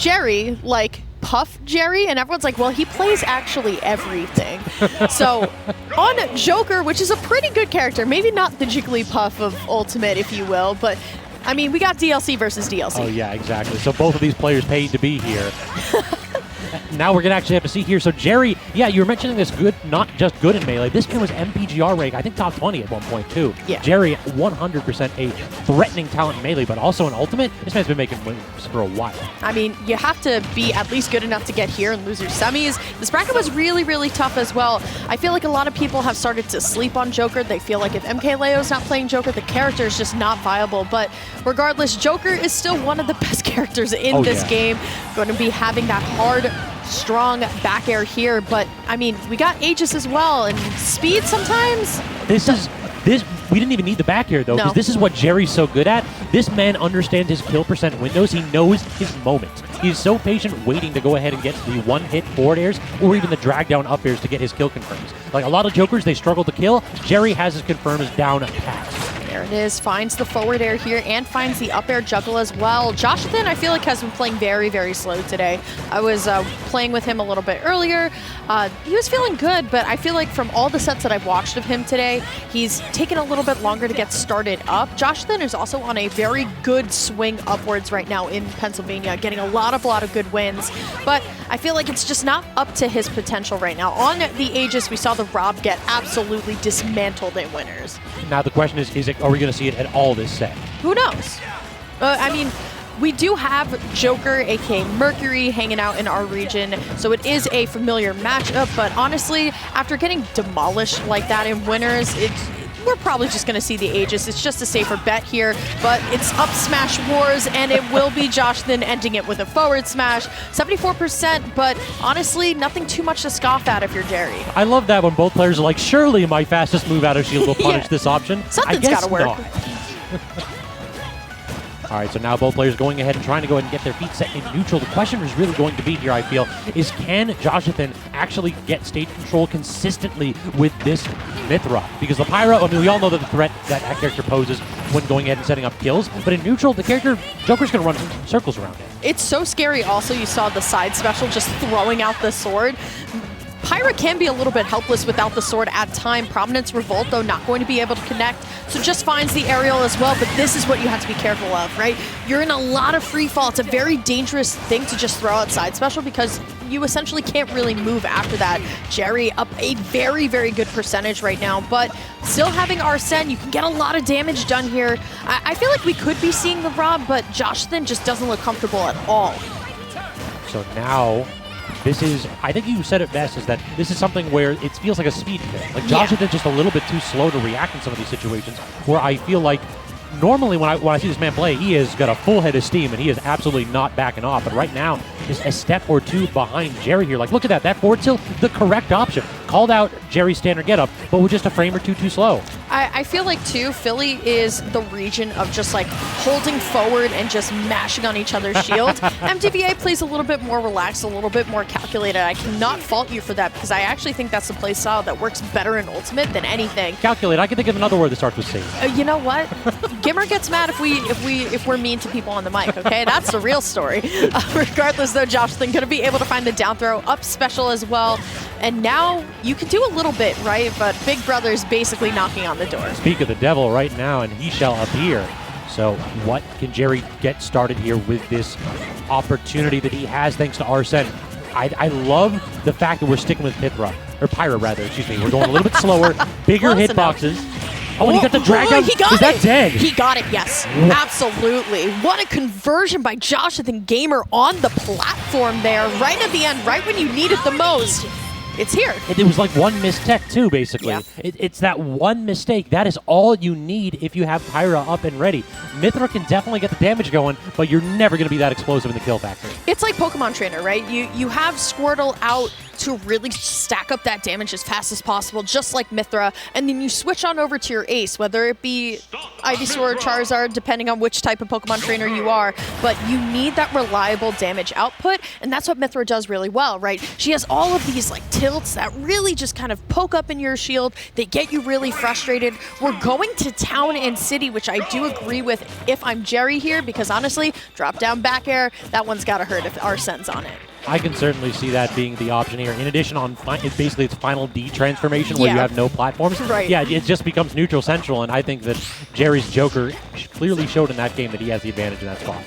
Jerry, like Puff Jerry, and everyone's like, well, he plays actually everything. So on Joker, which is a pretty good character, maybe not the Jigglypuff of Ultimate, if you will, but I mean, we got DLC versus DLC. Oh, yeah, exactly. So both of these players paid to be here. Now we're going to actually have to see here. So Jerry, yeah, you were mentioning this good, not just good in Melee. This man was MPGR rank, I think top 20 at one point too. Yeah. Jerry, 100% a threatening talent in Melee, but also in Ultimate. This man's been making moves for a while. I mean, you have to be at least good enough to get here in loser semis. This bracket was really, really tough as well. I feel like a lot of people have started to sleep on Joker. They feel like if MKLeo's not playing Joker, the character is just not viable. But regardless, Joker is still one of the best characters in this game. Going to be having that hard, strong back air here, but I mean, we got Aegis as well, and speed sometimes. We didn't even need the back air though, because this is what Jerry's so good at. This man understands his kill percent windows. He knows his moment. He's so patient waiting to go ahead and get the one-hit forward airs or even the drag-down up airs to get his kill confirms. Like a lot of Jokers, they struggle to kill. Jerry has his confirms down pat. There it is, finds the forward air here and finds the up air juggle as well. Joshathan, I feel like, has been playing very, very slow today. I was playing with him a little bit earlier. He was feeling good, but I feel like from all the sets that I've watched of him today, he's taken a little bit longer to get started up. Joshathan is also on a very good swing upwards right now in Pennsylvania, getting a lot of good wins, but I feel like it's just not up to his potential right now. On the Aegis, we saw the Rob get absolutely dismantled in winners. Now the question is are we going to see it at all this set? Who knows? I mean, we do have Joker, aka Mercury, hanging out in our region, so it is a familiar matchup, but honestly, after getting demolished like that in winners, we're probably just going to see the Aegis. It's just a safer bet here, but it's up smash wars, and it will be Joshathan ending it with a forward smash. 74%, but honestly, nothing too much to scoff at if you're Jerry. I love that when both players are like, surely my fastest move out of shield will punish this option. Something's got to work. All right, so now both players going ahead and trying to go ahead and get their feet set in neutral. The question is really going to be here, I feel, is can Joshathan actually get stage control consistently with this Mythra? Because the Pyra, I mean, we all know that the threat that character poses when going ahead and setting up kills, but in neutral, the character, Joker's going to run circles around it. It's so scary also. You saw the side special just throwing out the sword. Pyra can be a little bit helpless without the sword at time. Prominence Revolt, though, not going to be able to connect, so just finds the aerial as well, but this is what you have to be careful of, right? You're in a lot of free fall. It's a very dangerous thing to just throw out side special because you essentially can't really move after that. Jerry up a very, very good percentage right now, but still having Arsene, you can get a lot of damage done here. I feel like we could be seeing the Rob, but Joshathan just doesn't look comfortable at all. So now, this is, I think you said it best, is that this is something where it feels like a speed thing. Like Joshathan's just a little bit too slow to react in some of these situations where I feel like normally when I see this man play, he has got a full head of steam and he is absolutely not backing off. But right now, just a step or two behind Jerry here. Like, look at that forward tilt, the correct option. Called out Jerry's standard getup, but with just a frame or two too slow. I feel like, too, Philly is the region of just, like, holding forward and just mashing on each other's shield. MTVA plays a little bit more relaxed, a little bit more calculated. I cannot fault you for that because I actually think that's the play style that works better in Ultimate than anything. Calculate. I can think of another word that starts with C. You know what? Gimmer gets mad if we're mean to people on the mic, okay? That's the real story. Regardless, though, Joshathan going to be able to find the down throw, up special as well. And now you can do a little bit, right? But Big Brother's basically knocking on the door. Speak of the devil right now, and he shall appear. So what can Jerry get started here with this opportunity that he has thanks to Arsene? I love the fact that we're sticking with Pyra, rather, excuse me. We're going a little bit slower, bigger hitboxes. Oh, and he got the drag down. He got Is that dead? He got it, yes. Absolutely. What a conversion by Joshathan Gamer on the platform there, right at the end, right when you need it the most. It's here. It was like one mistech too, basically. Yeah. It's that one mistake. That is all you need if you have Pyra up and ready. Mythra can definitely get the damage going, but you're never going to be that explosive in the kill factor. It's like Pokemon Trainer, right? You have Squirtle out to really stack up that damage as fast as possible, just like Mythra, and then you switch on over to your ace, whether it be Ivysaur or Charizard, depending on which type of Pokemon trainer you are, but you need that reliable damage output, and that's what Mythra does really well, right? She has all of these like tilts that really just kind of poke up in your shield. They get you really frustrated. We're going to town and city, which I do agree with if I'm Jerry here, because honestly, drop down back air, that one's got to hurt if Arsene's on it. I can certainly see that being the option here. In addition, it's basically its final D transformation where you have no platforms. Right. Yeah, it just becomes neutral central, and I think that Jerry's Joker clearly showed in that game that he has the advantage in that spot.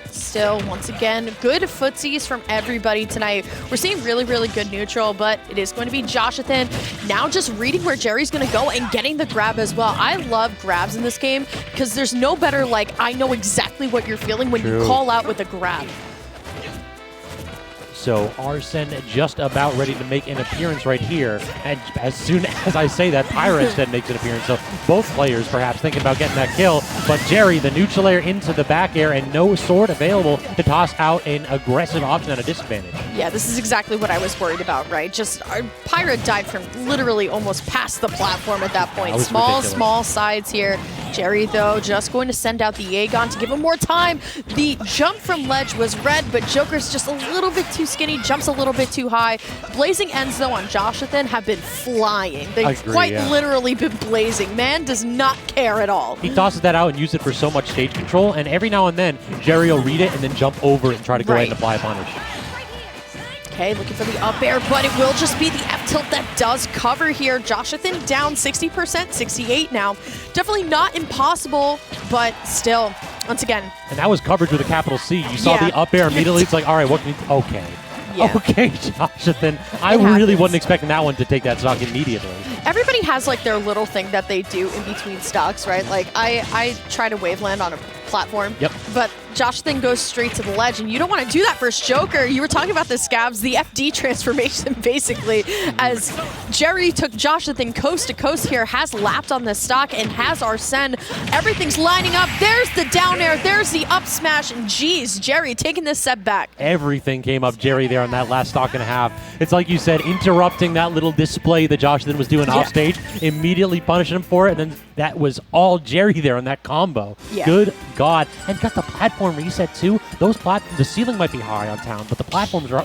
Still, once again, good footsies from everybody tonight. We're seeing really, really good neutral, but it is going to be Joshathan now just reading where Jerry's going to go and getting the grab as well. I love grabs in this game because there's no better, like, I know exactly what you're feeling when you call out with a grab. So Arsene just about ready to make an appearance right here. And as soon as I say that, Pyra instead makes an appearance. So both players perhaps thinking about getting that kill. But Jerry, the neutral air into the back air and no sword available to toss out an aggressive option at a disadvantage. Yeah, this is exactly what I was worried about, right? Just Pyra died from literally almost past the platform at that point. Small sides here. Jerry, though, just going to send out the Aegon to give him more time. The jump from ledge was red, but Joker's just a little bit too skinny, jumps a little bit too high. Blazing ends, though, on Joshathan have been flying. They've literally been blazing. Man does not care at all. He tosses that out and uses it for so much stage control, and every now and then, Jerry will read it and then jump over it and try to go ahead and apply a punish. Okay, looking for the up air, but it will just be the F-tilt that does cover here. Joshathan down 60%, 68 now. Definitely not impossible, but still, once again. And that was coverage with a capital C. You saw the up air immediately. It's like, all right, what can you... Okay. Yeah. Okay, Joshathan. I really wasn't expecting that one to take that stock immediately. Everybody has like their little thing that they do in between stocks, right? Like I try to wave land on a platform, but Joshathan goes straight to the ledge, and you don't want to do that versus Joker. You were talking about the Scabs, the FD transformation, basically, as Jerry took Joshathan coast to coast here, has lapped on this stock, and has Arsene. Everything's lining up. There's the down air. There's the up smash, and geez, Jerry taking this set back. Everything came up Jerry there on that last stock and a half. It's like you said, interrupting that little display that Joshathan was doing off stage, immediately punishing him for it, and then that was all Jerry there on that combo. Good God. And got the platform reset too. The ceiling might be high on town, but the platforms are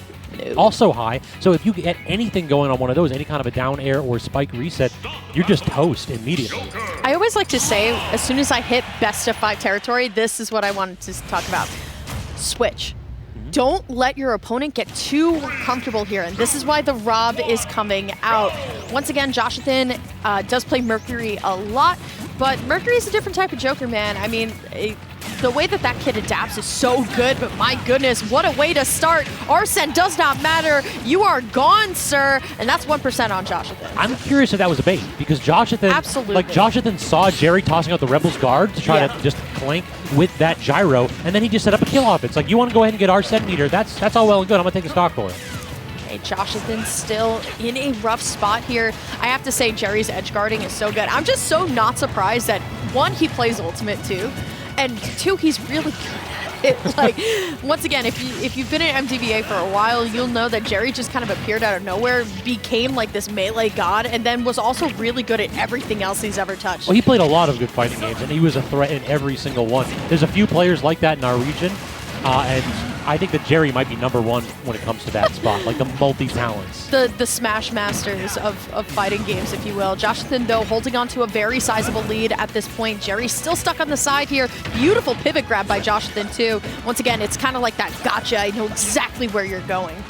also high. So if you get anything going on one of those, any kind of a down air or spike reset, you're just toast immediately. I always like to say, as soon as I hit best of 5 territory, this is what I wanted to talk about. Switch. Don't let your opponent get too comfortable here, and this is why the Rob is coming out. Once again, Joshathan does play Mercury a lot, but Mercury is a different type of Joker, man. I mean, the way that that kid adapts is so good, but my goodness, what a way to start. Arsene does not matter. You are gone, sir, and that's 1% on Joshathan. I'm curious if that was a bait, because Joshathan saw Jerry tossing out the Rebel's guard to try to just clank with that gyro, and then he just set up a kill off. It's like, you want to go ahead and get Arsene meter. That's all well and good. I'm going to take a stock for it. Okay, Joshathan still in a rough spot here. I have to say, Jerry's edge guarding is so good. I'm just so not surprised that, 1, he plays Ultimate too, and 2, he's really good at it. Like, once again, if you've been in MTBA for a while, you'll know that Jerry just kind of appeared out of nowhere, became like this melee god, and then was also really good at everything else he's ever touched. Well, he played a lot of good fighting games, and he was a threat in every single one. There's a few players like that in our region, and I think that Jerry might be #1 when it comes to that spot, like the multi-talents. The Smash Masters of fighting games, if you will. Joshathan, though, holding on to a very sizable lead at this point. Jerry still stuck on the side here. Beautiful pivot grab by Joshathan, too. Once again, it's kind of like that gotcha. I know exactly where you're going.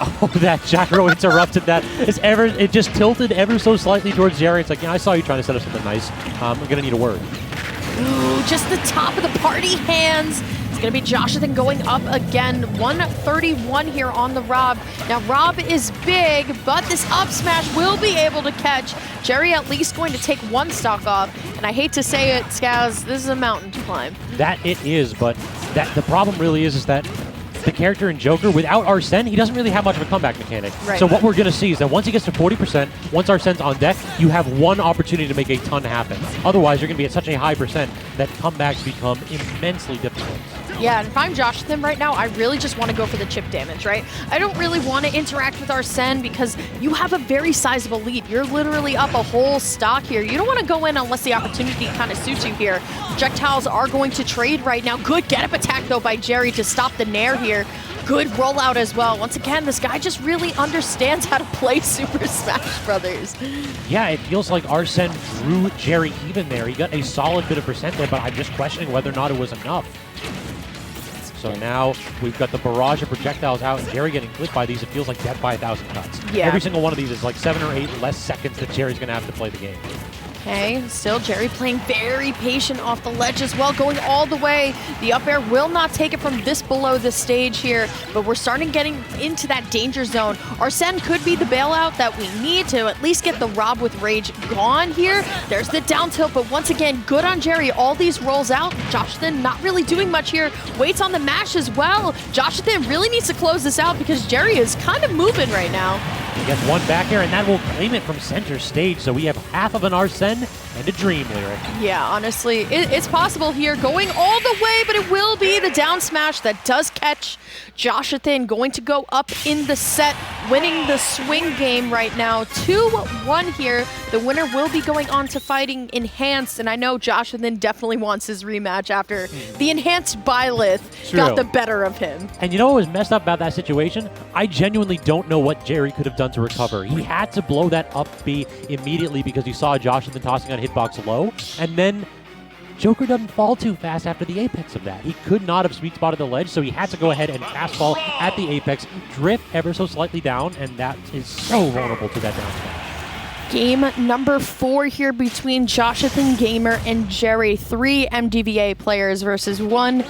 Oh, that gyro interrupted that. It just tilted ever so slightly towards Jerry. It's like, yeah, I saw you trying to set up something nice. I'm going to need a word. Ooh, just the top of the party hands. It's going to be Joshathan going up again. 131 here on the Rob. Now, Rob is big, but this up smash will be able to catch. Jerry at least going to take 1 stock off. And I hate to say it, Skaz, this is a mountain to climb. That it is, but the problem really is that the character in Joker, without Arsene, he doesn't really have much of a comeback mechanic. Right. So what we're going to see is that once he gets to 40%, once Arsene's on deck, you have 1 opportunity to make a ton happen. Otherwise, you're going to be at such a high percent that comebacks become immensely difficult. Yeah, and if I'm Joshathan right now, I really just want to go for the chip damage, right? I don't really want to interact with Arsene because you have a very sizable lead. You're literally up a whole stock here. You don't want to go in unless the opportunity kind of suits you here. Projectiles are going to trade right now. Good get-up attack, though, by Jerry to stop the Nair here. Good rollout as well. Once again, this guy just really understands how to play Super Smash Brothers. Yeah, it feels like Arsene drew Jerry even there. He got a solid bit of percent there, but I'm just questioning whether or not it was enough. So now we've got the barrage of projectiles out, and Jerry getting clipped by these. It feels like death by 1,000 cuts. Yeah. Every single one of these is like 7 or 8 less seconds that Jerry's going to have to play the game. Okay, still Jerry playing very patient off the ledge as well, going all the way. The up air will not take it from this below the stage here, but we're starting getting into that danger zone. Arsene could be the bailout that we need to at least get the Rob with Rage gone here. There's the down tilt, but once again, good on Jerry. All these rolls out. Joshathan not really doing much here. Waits on the mash as well. Joshathan really needs to close this out because Jerry is kind of moving right now. He gets one back here, and that will claim it from center stage. So we have half of an Arsene and a Dream Lyric. Yeah, honestly, it's possible here. Going all the way, but it will be the down smash that does catch Joshathan. Going to go up in the set, winning the swing game right now. 2-1 here. The winner will be going on to fighting Enhanced, and I know Joshathan definitely wants his rematch after the Enhanced Byleth got the better of him. And you know what was messed up about that situation? I genuinely don't know what Jerry could have done to recover. He had to blow that up B immediately because he saw Joshathan tossing on hitbox low, and then Joker doesn't fall too fast after the apex of that. He could not have sweet spotted the ledge, so he had to go ahead and fastball at the apex, drift ever so slightly down, and that is so vulnerable to that down smash. Game number 4 here between Joshathan Gamer and Jerry. 3 MDVA players versus one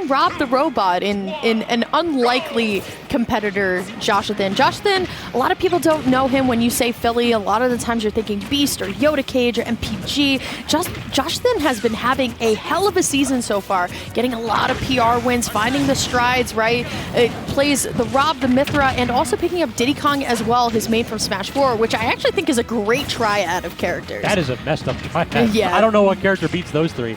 Rob the Robot in an unlikely competitor, Joshathan. Joshathan, a lot of people don't know him when you say Philly. A lot of the times you're thinking Beast or Yoda Cage or MPG. Joshathan has been having a hell of a season so far, getting a lot of PR wins, finding the strides, right? It plays the Rob, the Mithra, and also picking up Diddy Kong as well, his main from Smash 4, which I actually think is a great triad of characters. That is a messed up triad. Yeah. I don't know what character beats those 3.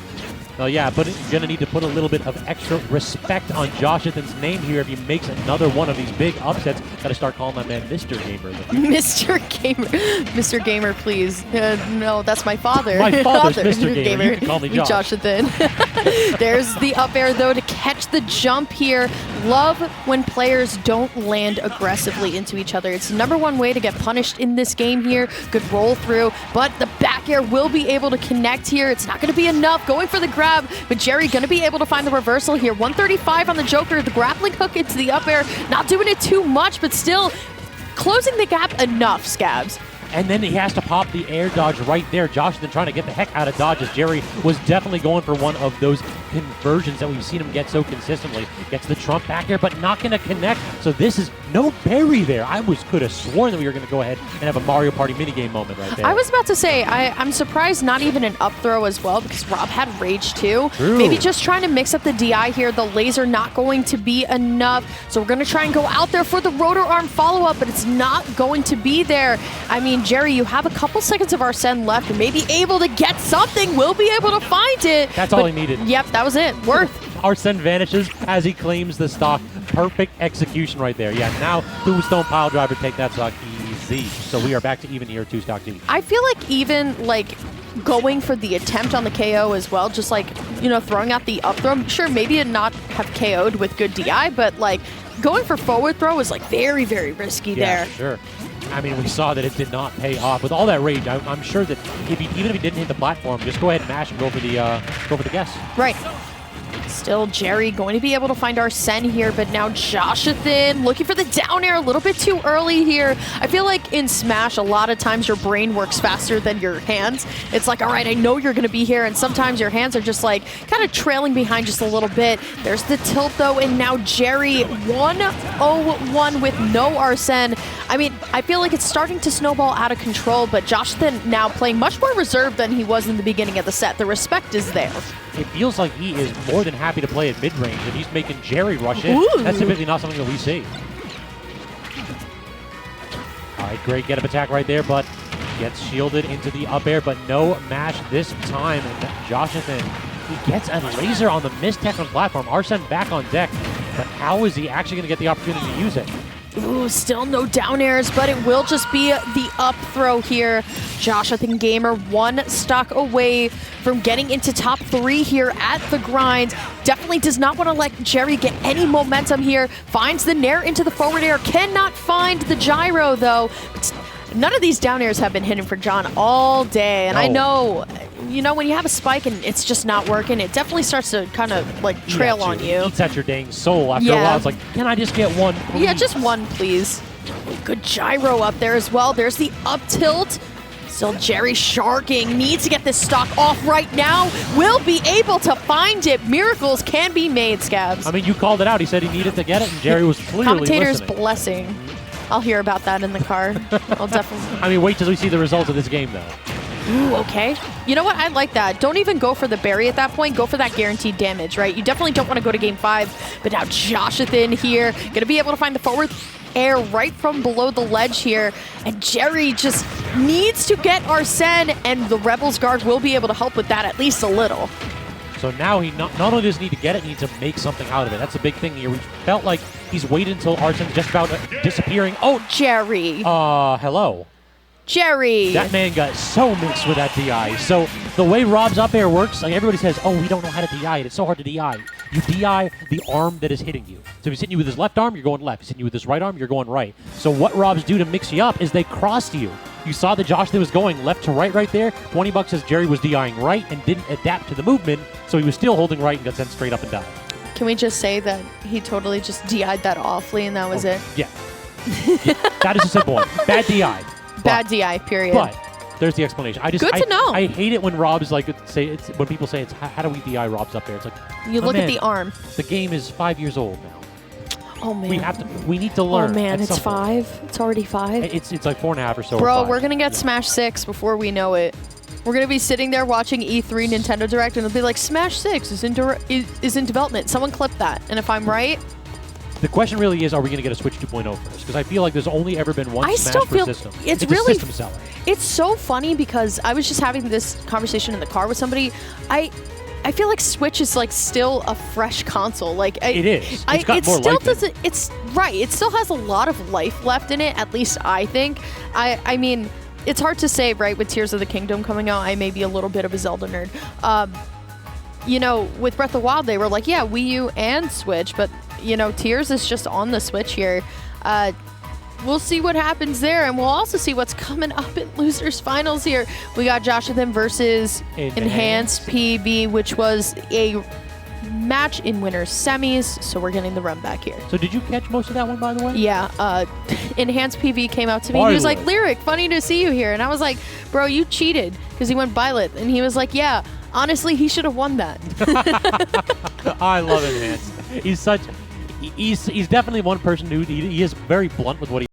Well, yeah, but you're going to need to put a little bit of extra respect on Joshathan's name here if he makes another one of these big upsets. Got to start calling that man Mr. Gamer. Mr. Gamer. Mr. Gamer, please. No, that's my father. My father's Mr. Gamer. You can call me Josh. Joshathan. There's the up air, though, to catch the jump here. Love when players don't land aggressively into each other. It's the #1 way to get punished in this game here. Good roll through, but the back air will be able to connect here. It's not going to be enough. Going for the grab, but Jerry going to be able to find the reversal here. 135 on the Joker. The grappling hook into the up air. Not doing it too much, but still closing the gap enough, Scabs. And then he has to pop the air dodge right there. Joshathan trying to get the heck out of dodge as Jerry was definitely going for one of those conversions that we've seen him get so consistently. Gets the trump back here, but not going to connect. So this is no berry there. I could have sworn that we were going to go ahead and have a Mario Party minigame moment right there. I was about to say, I'm surprised not even an up throw as well, because Rob had Rage too. True. Maybe just trying to mix up the DI here. The laser not going to be enough. So we're going to try and go out there for the rotor arm follow-up, but it's not going to be there. I mean, Jerry, you have a couple seconds of Arsene left and maybe able to get something. We'll be able to find it. That's all he needed. Yep, that was it. Worth. Arsene vanishes as he claims the stock. Perfect execution right there. Yeah, now Tombstone Pile Driver take that stock easy. So we are back to even here, 2 stock deep. I feel like even going for the attempt on the KO as well, just throwing out the up throw. Sure, maybe it not have KO'd with good DI, but going for forward throw is very, very risky there. Yeah, sure. I mean, we saw that it did not pay off. With all that rage, I'm sure that even if he didn't hit the platform, just go ahead and mash and go for the guess. Right. Still Jerry going to be able to find Arsene here, but now Joshathan looking for the down air a little bit too early here. I feel like in Smash, a lot of times your brain works faster than your hands. It's like, all right, I know you're going to be here, and sometimes your hands are just kind of trailing behind just a little bit. There's the tilt, though, and now Jerry 1-0-1 with no Arsene. I mean, I feel like it's starting to snowball out of control, but Joshathan now playing much more reserved than he was in the beginning of the set. The respect is there. It feels like he is more than happy to play at mid-range, and he's making Jerry rush in. Ooh. That's typically not something that we see. All right, great get-up attack right there, but gets shielded into the up air, but no mash this time. And Joshathan He gets a laser on the missed tech on platform. Arsene back on deck, but how is he actually going to get the opportunity to use it? Ooh, still no down airs, but it will just be the up throw here. Joshathan Gamer one stock away from getting into top 3 here at the grind. Definitely does not want to let Jerry get any momentum here. Finds the nair into the forward air. Cannot find the gyro, though. None of these down airs have been hitting for John all day. And I know, you know, when you have a spike and it's just not working, it definitely starts to kind of like trail on you. It eats at your dang soul. After a while, it's like, can I just get one, please? Yeah, just one, please. Good gyro up there as well. There's the up tilt. Still Jerry sharking. Needs to get this stock off right now. Will be able to find it. Miracles can be made, Scabs. I mean, you called it out. He said he needed to get it, and Jerry was clearly Commentator's listening. blessing. I'll hear about that in the car. I'll definitely. I mean, wait till we see the results of this game, though. Ooh, okay. You know what? I like that. Don't even go for the berry at that point. Go for that guaranteed damage, right? You definitely don't want to go to game 5. But now Joshathan here. Going to be able to find the forward air right from below the ledge here. And Jerry just needs to get Arsene, and the Rebels Guard will be able to help with that at least a little. So now he not only does he need to get it, he needs to make something out of it. That's the big thing here. We felt like he's waited until Arsene's just about disappearing. Oh, Jerry. Hello. Jerry. That man got so mixed with that DI. So the way Rob's up air works, like everybody says, oh, we don't know how to DI it. It's so hard to DI. You DI the arm that is hitting you. So if he's hitting you with his left arm, you're going left. He's hitting you with his right arm, you're going right. So what Robs do to mix you up is they cross you. You saw that Joshathan was going left to right there. 20 bucks says Jerry was DIing right and didn't adapt to the movement, so he was still holding right and got sent straight up and down. Can we just say that he totally just DI'd that awfully and that was it? Yeah. That is a simple one. Bad DI. Bad DI, period. But there's the explanation. Good to know. I hate it when Rob's like when people say it's how do we DI Rob's up there? It's like you look at the arm. The game is 5 years old now. Oh man. We need to learn. Oh man, it's 5. It's already 5. It's like 4.5 or so. Bro, we're gonna get Smash 6 before we know it. We're gonna be sitting there watching E3 Nintendo Direct, and it'll be like Smash 6 is in development. Someone clip that, and if I'm right. The question really is, are we going to get a Switch 2.0 first? Because I feel like there's only ever been one Smash per system. It's really a system seller. It's so funny because I was just having this conversation in the car with somebody. I feel like Switch is like still a fresh console. Like it is. It's got more life in it. It's right. It still has a lot of life left in it. At least I think. I mean, it's hard to say, right? With Tears of the Kingdom coming out, I may be a little bit of a Zelda nerd. You know, with Breath of the Wild, they were like, yeah, Wii U and Switch, but you know, Tears is just on the Switch here. We'll see what happens there, and we'll also see what's coming up in Losers Finals here. We got Joshathan versus Enhanced PB, which was a match in winners semis, so we're getting the run back here. So did you catch most of that one, by the way? Yeah. Enhanced PB came out to me. He was like, Lyric, funny to see you here. And I was like, bro, you cheated, because he went Violet. And he was like, yeah, honestly, he should have won that. I love Enhanced. He's definitely one person who he is very blunt with what he